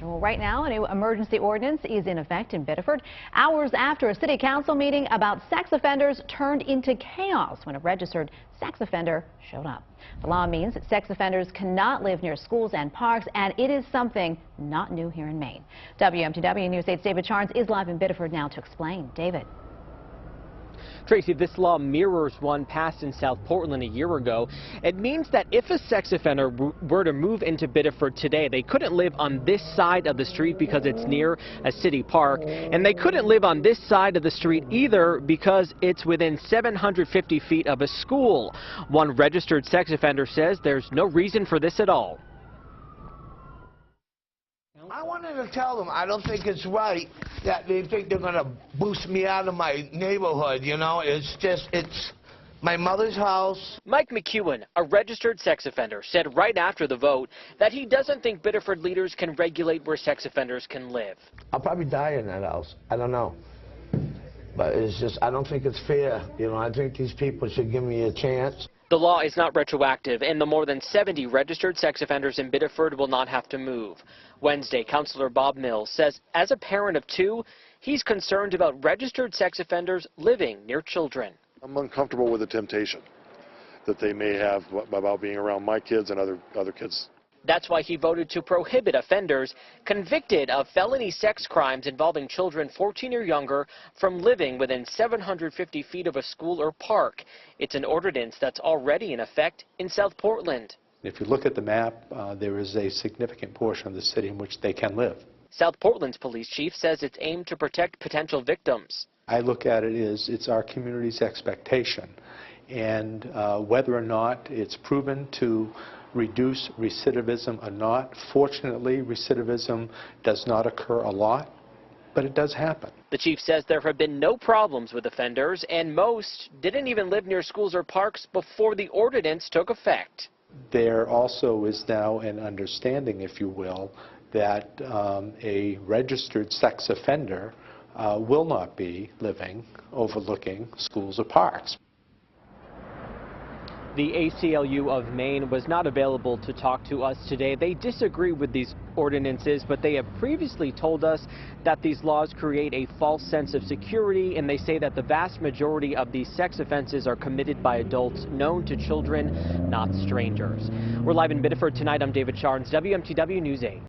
Well, right now, a new emergency ordinance is in effect in Biddeford, hours after a city council meeting about sex offenders turned into chaos when a registered sex offender showed up. The law means that sex offenders cannot live near schools and parks, and it is something not new here in Maine. WMTW News 8's David Charnes is live in Biddeford now to explain. David. Tracy, this law mirrors one passed in South Portland a year ago. It means that if a sex offender were to move into Biddeford today, they couldn't live on this side of the street because it's near a city park, and they couldn't live on this side of the street either because it's within 750 feet of a school. One registered sex offender says there's no reason for this at all. I wanted to tell them I don't think it's right that they think they're going to boost me out of my neighborhood, you know. It's my mother's house. Mike McEwen, a registered sex offender, said right after the vote that he doesn't think Biddeford leaders can regulate where sex offenders can live. I'll probably die in that house. I don't know. But it's just, I don't think it's fair. You know, I think these people should give me a chance. The law is not retroactive, and the more than 70 registered sex offenders in Biddeford will not have to move. Wednesday, Councilor Bob Mills says as a parent of two, he's concerned about registered sex offenders living near children. I'm uncomfortable with the temptation that they may have about being around my kids and other kids. That's why he voted to prohibit offenders convicted of felony sex crimes involving children 14 or younger from living within 750 feet of a school or park. It's an ordinance that's already in effect in South Portland. If you look at the map, there is a significant portion of the city in which they can live. South Portland's police chief says it's aimed to protect potential victims. I look at it as it's our community's expectation, and whether or not it's proven to reduce recidivism or not. Fortunately, recidivism does not occur a lot, but it does happen. The chief says there have been no problems with offenders, and most didn't even live near schools or parks before the ordinance took effect. There also is now an understanding, if you will, that a registered sex offender will not be living overlooking schools or parks. The ACLU of Maine was not available to talk to us today. They disagree with these ordinances, but they have previously told us that these laws create a false sense of security, and they say that the vast majority of these sex offenses are committed by adults known to children, not strangers. We're live in Biddeford tonight. I'm David Charnes, WMTW News 8.